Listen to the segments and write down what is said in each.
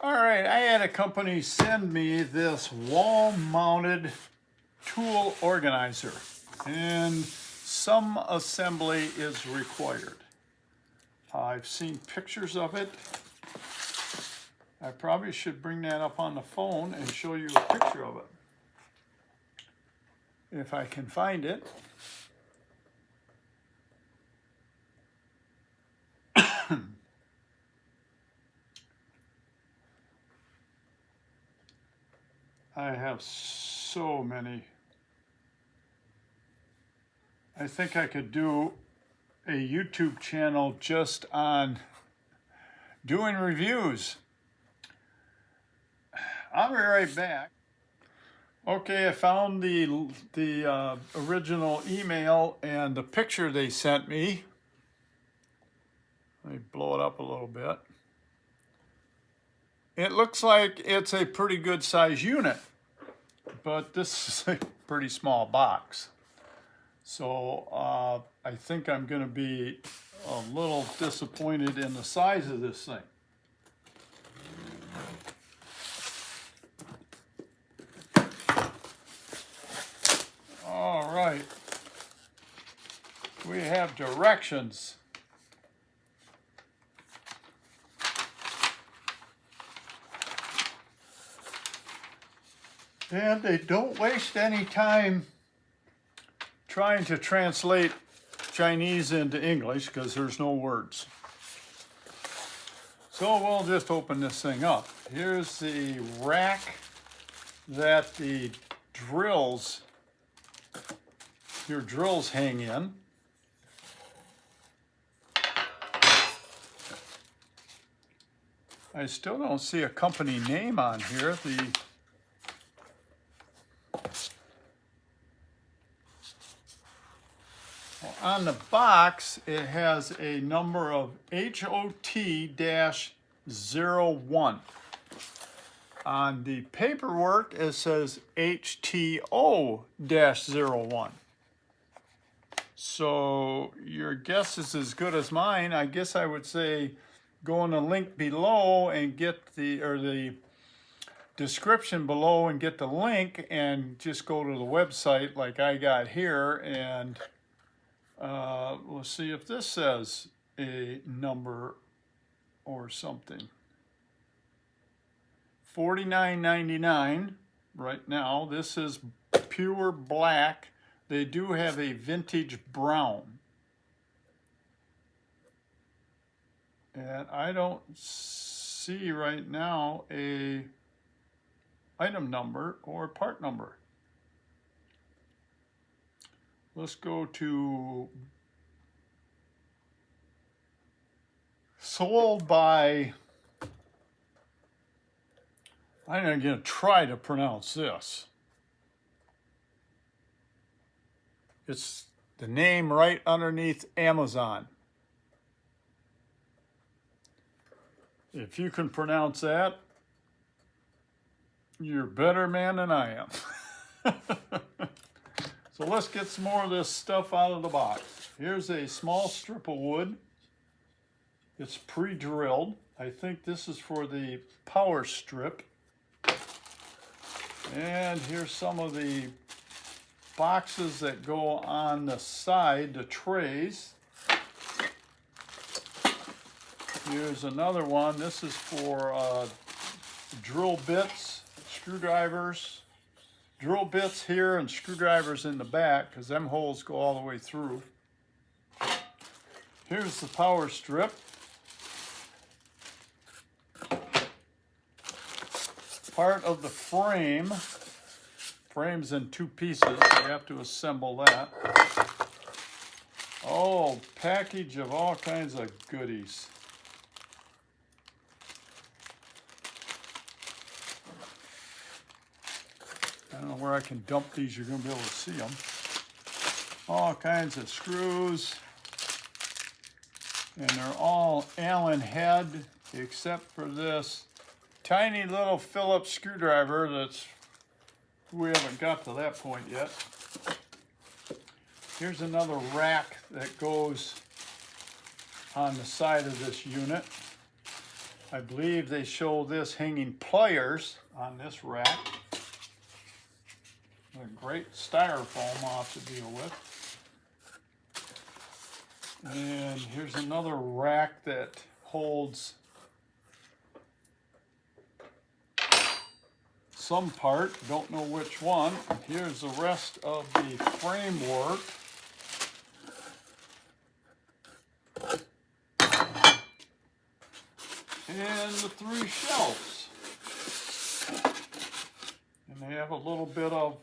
All right, I had a company send me this wall-mounted tool organizer, and some assembly is required. I've seen pictures of it. I probably should bring that up on the phone and show you a picture of it, if I can find it. I have so many. I think I could do a YouTube channel just on doing reviews. I'll be right back. Okay, I found the original email and the picture they sent me. Let me blow it up a little bit. It looks like it's a pretty good size unit, but this is a pretty small box. So I think I'm going to be a little disappointed in the size of this thing. All right, we have directions. And they don't waste any time trying to translate Chinese into English because there's no words. So we'll just open this thing up. Here's the rack that the drills, your drills hang in. I still don't see a company name on here. On the box, it has a number of HOT-01. On the paperwork, it says HTO-01. So your guess is as good as mine. I guess I would say go on the link below and get the description below and get the link and just go to the website like I got here, and we'll see if this says a number or something. $49.99 right now. This is pure black. They do have a vintage brown. And I don't see right now a item number or part number. Let's go to sold by, I'm going to try to pronounce this. It's the name right underneath Amazon. If you can pronounce that, you're a better man than I am. So let's get some more of this stuff out of the box. Here's a small strip of wood. It's pre-drilled. I think this is for the power strip. And here's some of the boxes that go on the side, the trays. Here's another one. This is for drill bits, screwdrivers. Drill bits here and screwdrivers in the back because them holes go all the way through. Here's the power strip. Part of the frame. Frame's in two pieces. You have to assemble that. Oh, package of all kinds of goodies. I don't know where I can dump these. You're going to be able to see them. All kinds of screws. And they're all Allen head, except for this tiny little Phillips screwdriver that's, we haven't got to that point yet. Here's another rack that goes on the side of this unit. I believe they show this hanging pliers on this rack. A great styrofoam I'll have to deal with. And here's another rack that holds some part, don't know which one. Here's the rest of the framework. And the 3 shelves. And they have a little bit of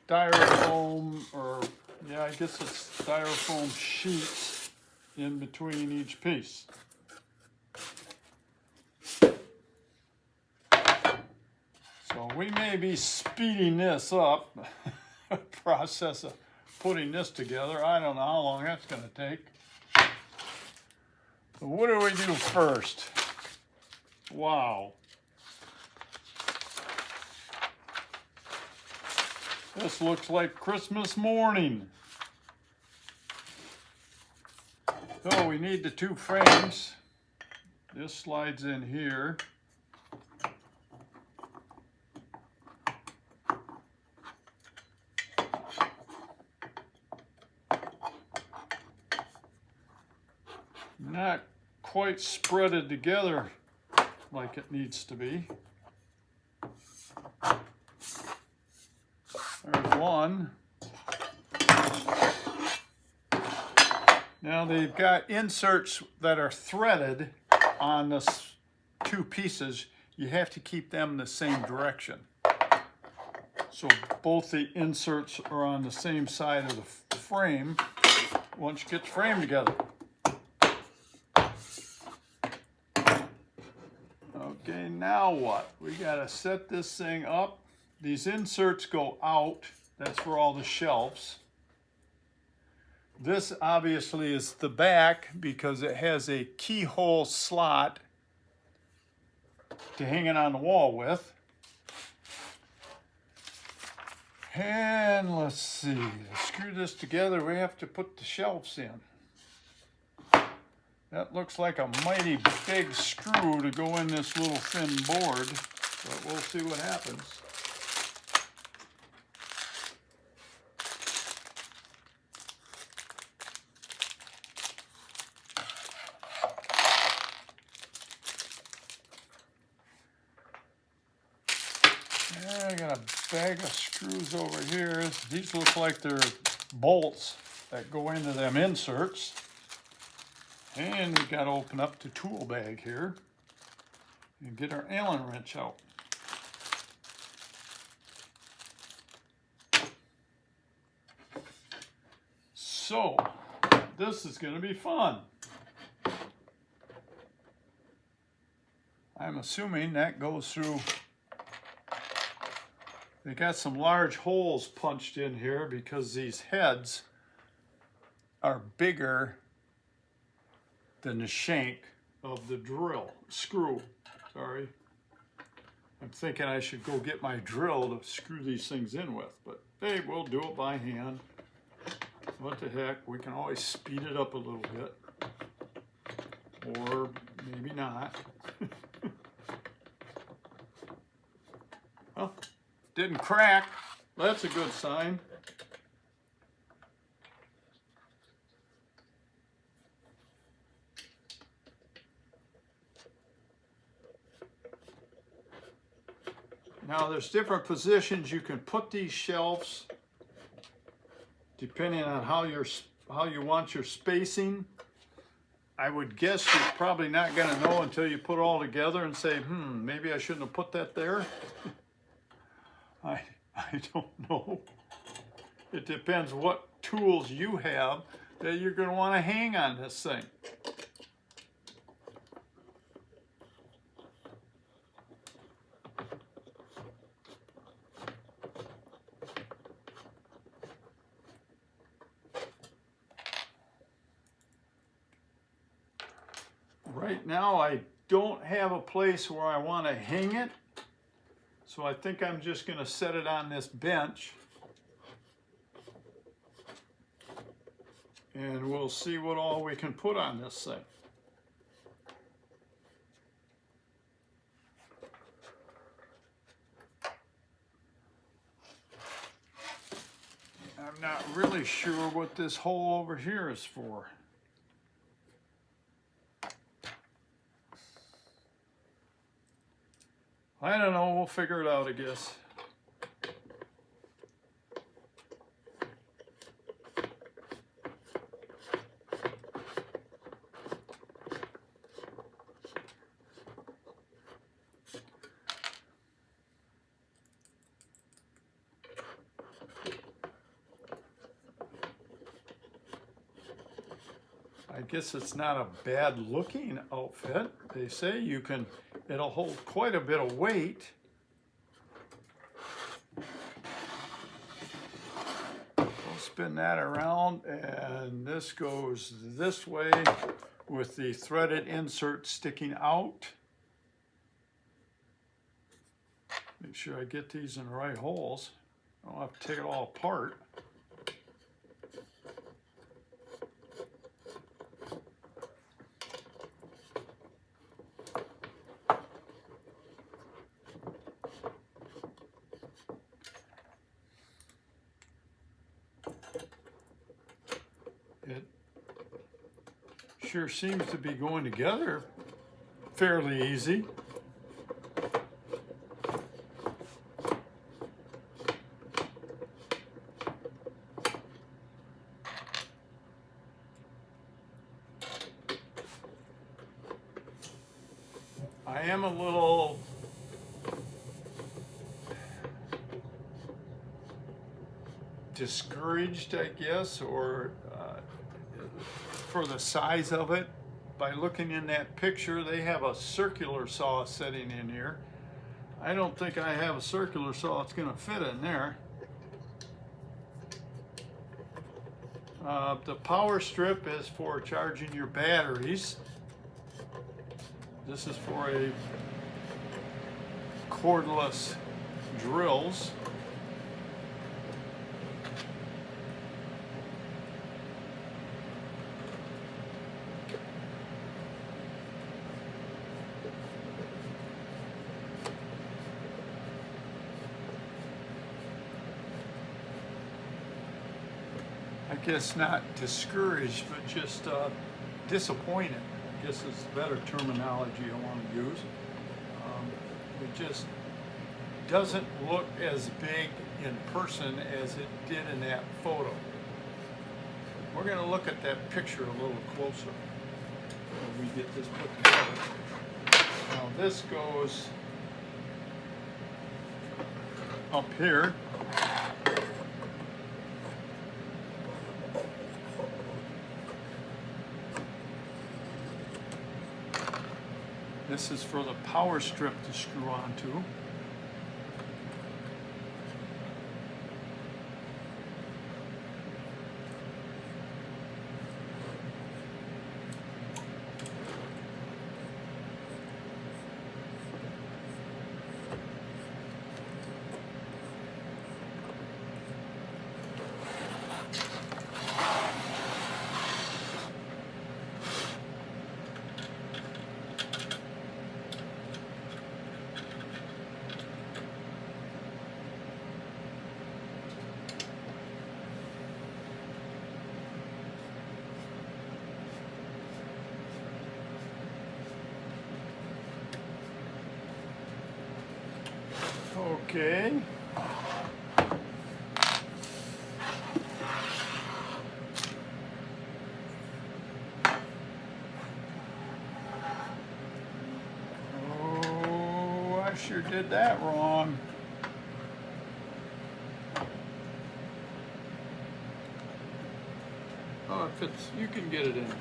styrofoam, or yeah, I guess it's styrofoam sheets in between each piece. So we may be speeding this up, process of putting this together. I don't know how long that's going to take. So what do we do first? Wow. This looks like Christmas morning. So we need the 2 frames. This slides in here. Not quite spreaded together like it needs to be. There's one. Now they've got inserts that are threaded on the 2 pieces. You have to keep them the same direction. So both the inserts are on the same side of the frame once you get the frame together. Okay, now what? We gotta set this thing up. These inserts go out. That's for all the shelves. This obviously is the back because it has a keyhole slot to hang it on the wall with. And let's see, to screw this together, we have to put the shelves in. That looks like a mighty big screw to go in this little thin board, but we'll see what happens. I got a bag of screws over here. These look like they're bolts that go into them inserts. And we've got to open up the tool bag here and get our Allen wrench out. So, this is going to be fun. I'm assuming that goes through. They got some large holes punched in here because these heads are bigger than the shank of the screw. Sorry. I'm thinking I should go get my drill to screw these things in with, but hey, we'll do it by hand. What the heck, we can always speed it up a little bit. Or maybe not. Well, didn't crack. That's a good sign. Now there's different positions you can put these shelves depending on how you want your spacing. I would guess you're probably not going to know until you put it all together and say, maybe I shouldn't have put that there. I don't know. It depends what tools you have that you're going to want to hang on this thing. Right now I don't have a place where I want to hang it, so I think I'm just going to set it on this bench and we'll see what all we can put on this thing. not really sure what this hole over here is for. I don't know, we'll figure it out, I guess. I guess it's not a bad looking outfit. They say you can, it'll hold quite a bit of weight. We'll spin that around, and this goes this way with the threaded insert sticking out. Make sure I get these in the right holes. I don't have to take it all apart. It sure seems to be going together fairly easy. I am a little discouraged, I guess, or for the size of it. By looking in that picture, they have a circular saw setting in here. I don't think I have a circular saw that's going to fit in there. The power strip is for charging your batteries. This is for a cordless drills. I guess not discouraged, but just disappointed, I guess is the better terminology I want to use. It just doesn't look as big in person as it did in that photo. We're going to look at that picture a little closer when we get this put together. Now this goes up here. This is for the power strip to screw onto. Okay. Oh, I sure did that wrong. Oh, it fits. You can get it in there.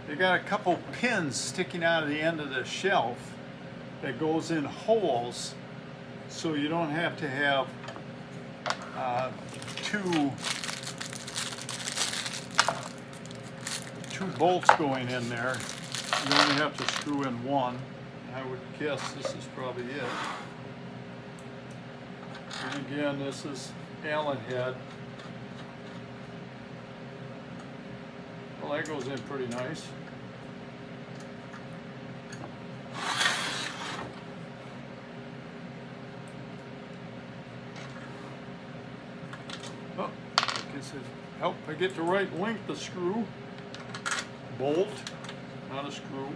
They got a couple pins sticking out of the end of the shelf that goes in holes, so you don't have to have two bolts going in there. You only have to screw in one. I would guess this is probably it. And again, this is Allen head. Well, that goes in pretty nice. said, help I get the right length of screw. Bolt, not a screw.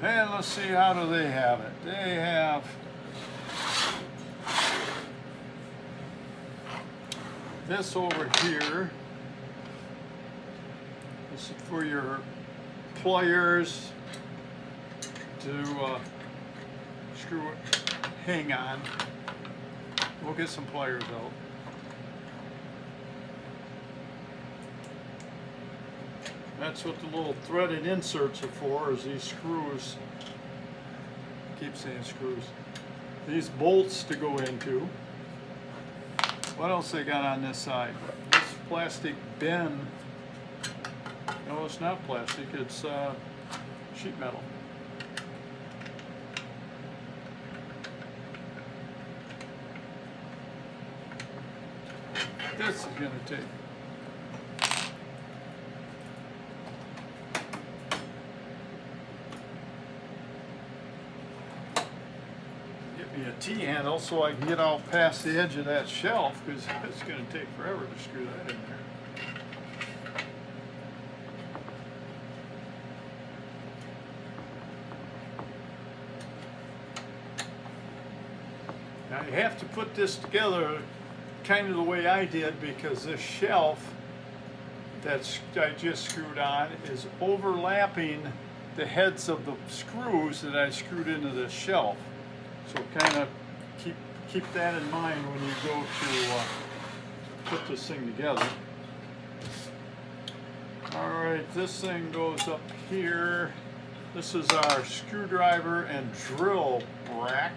And let's see, how do they have it? They have this over here. This is for your pliers to screw it, hang on. We'll get some pliers out. That's what the little threaded inserts are for, is these screws. I keep saying screws. These bolts to go into. What else they got on this side? This plastic bin. No, it's not plastic, it's sheet metal. This is going to take. Get me a T-handle so I can get out past the edge of that shelf, because it's going to take forever to screw that in there. Now you have to put this together kind of the way I did, because this shelf that I just screwed on is overlapping the heads of the screws that I screwed into this shelf. So kind of keep that in mind when you go to put this thing together. All right, this thing goes up here. This is our screwdriver and drill rack.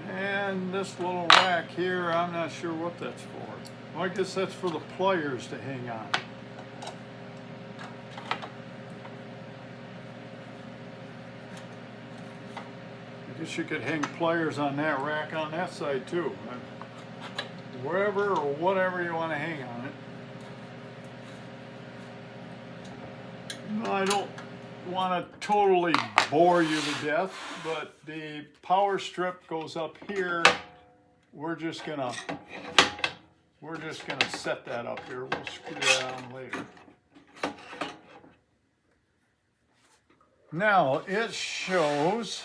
And this little rack here, I'm not sure what that's for. Well, I guess that's for the pliers to hang on. I guess you could hang pliers on that rack on that side too. Wherever or whatever you want to hang on it. No, I don't want to totally bore you to death, but the power strip goes up here. We're just gonna set that up here. We'll screw that on later. Now it shows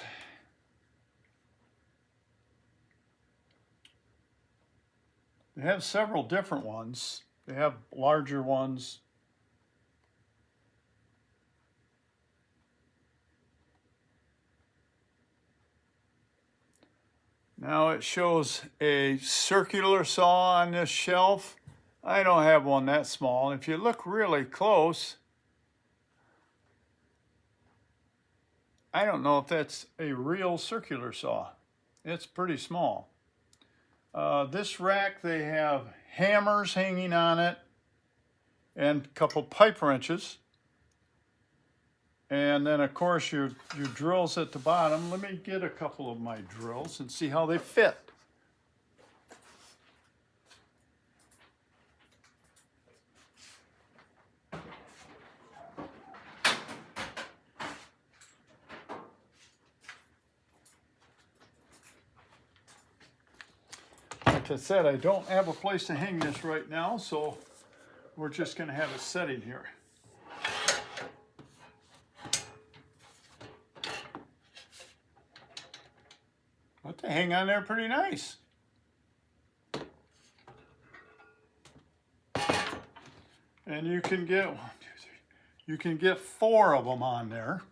they have several different ones. They have larger ones. Now it shows a circular saw on this shelf. I don't have one that small. If you look really close, I don't know if that's a real circular saw. It's pretty small. This rack, they have hammers hanging on it and a couple pipe wrenches. And then, of course, your drills at the bottom. Let me get a couple of my drills and see how they fit. Like I said, I don't have a place to hang this right now, so we're just going to have it setting here. But they hang on there pretty nice. And you can get 1, 2, 3. You can get 4 of them on there.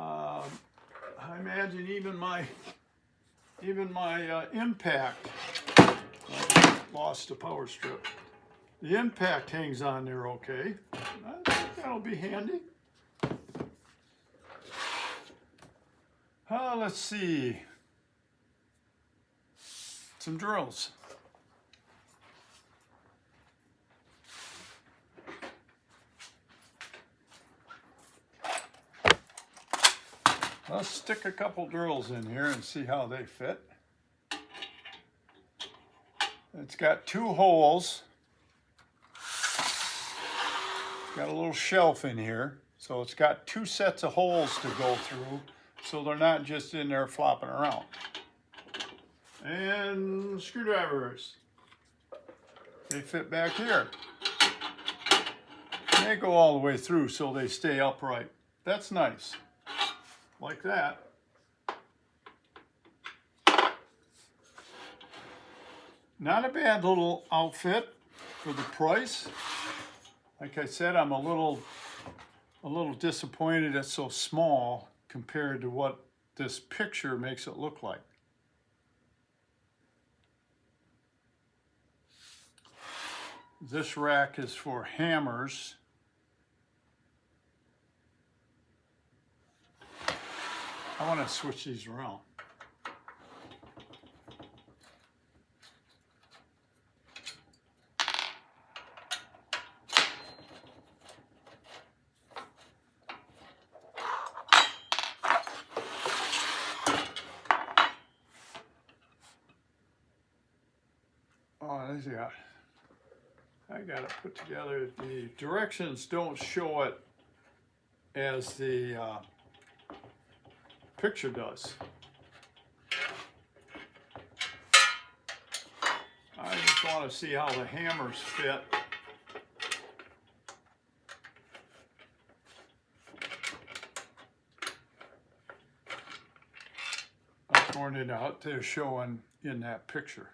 I imagine even my impact. I lost the power strip. The impact hangs on there okay. I think that'll be handy. Let's see. Some drills. Let's stick a couple drills in here and see how they fit. It's got 2 holes. It's got a little shelf in here. So it's got 2 sets of holes to go through, so they're not just in there flopping around. And screwdrivers. They fit back here. And they go all the way through so they stay upright. That's nice. Like that. Not a bad little outfit for the price. Like I said, I'm a little disappointed it's so small compared to what this picture makes it look like. This rack is for hammers. I want to switch these around. Oh, yeah. I got it put together. The directions don't show it as the picture does. I just want to see how the hammers fit. I pointed out they're showing in that picture.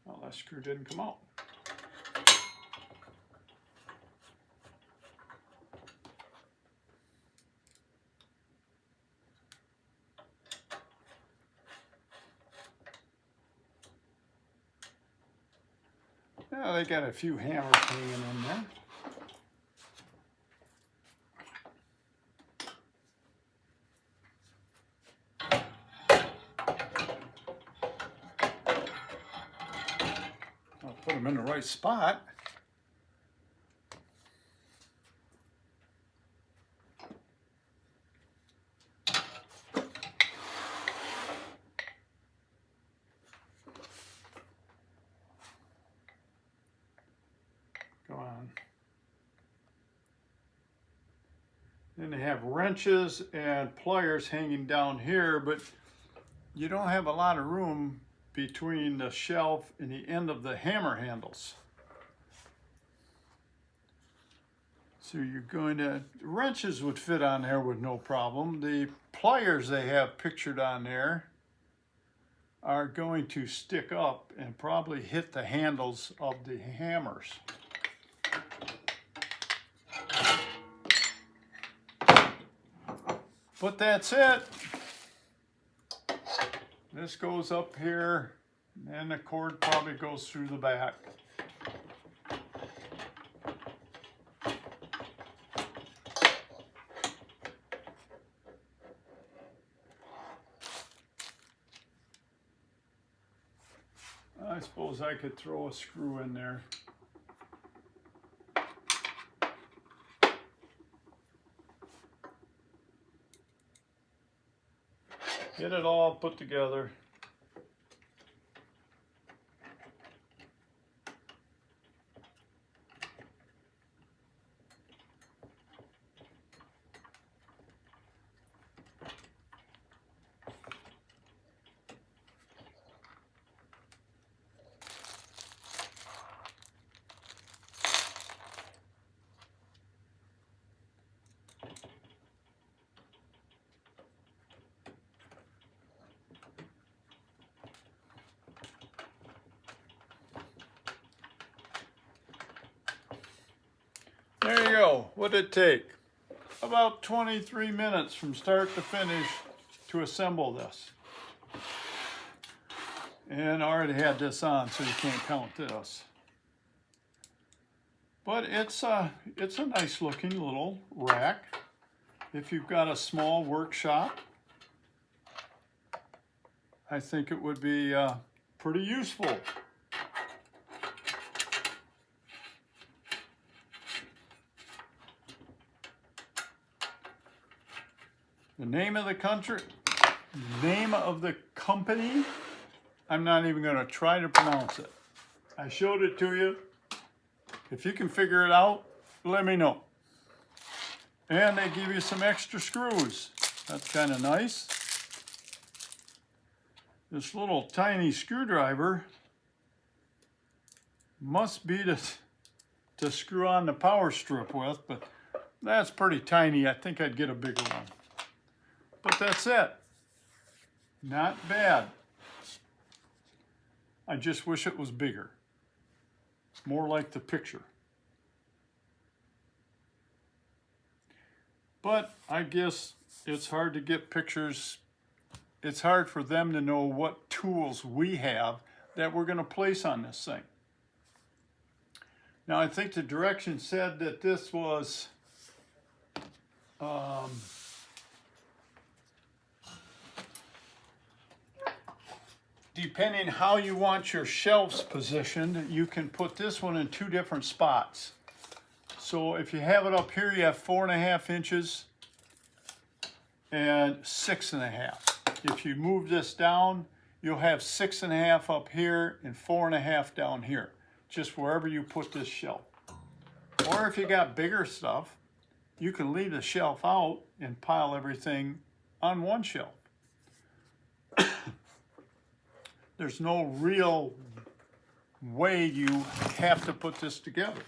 Well, that screw didn't come out. Yeah, they got a few hammers hanging in there. I'll put them in the right spot. Go on. Then they have wrenches and pliers hanging down here, but you don't have a lot of room between the shelf and the end of the hammer handles. So you're going to, wrenches would fit on there with no problem. The pliers they have pictured on there are going to stick up and probably hit the handles of the hammers. But that's it. This goes up here, and the cord probably goes through the back. I suppose I could throw a screw in there. Get it all put together. There you go. What did it take? About 23 minutes from start to finish to assemble this. And I already had this on, so you can't count this. But it's a nice looking little rack. If you've got a small workshop, I think it would be pretty useful. The name of the country, name of the company, I'm not even going to try to pronounce it. I showed it to you. If you can figure it out, let me know. And they give you some extra screws. That's kind of nice. This little tiny screwdriver must be to screw on the power strip with, but that's pretty tiny. I think I'd get a bigger one. But that's it. Not bad. I just wish it was bigger. More like the picture. But I guess it's hard to get pictures. It's hard for them to know what tools we have that we're going to place on this thing. Now I think the directions said that this was depending how you want your shelves positioned, you can put this one in 2 different spots. So if you have it up here, you have 4.5 inches and 6.5. If you move this down, you'll have 6.5 up here and 4.5 down here, just wherever you put this shelf. Or if you got bigger stuff, you can leave the shelf out and pile everything on one shelf. There's no real way you have to put this together.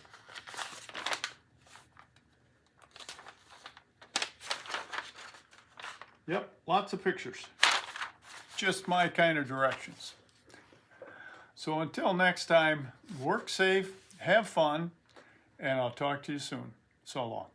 Yep, lots of pictures. Just my kind of directions. So until next time, work safe, have fun, and I'll talk to you soon. So long.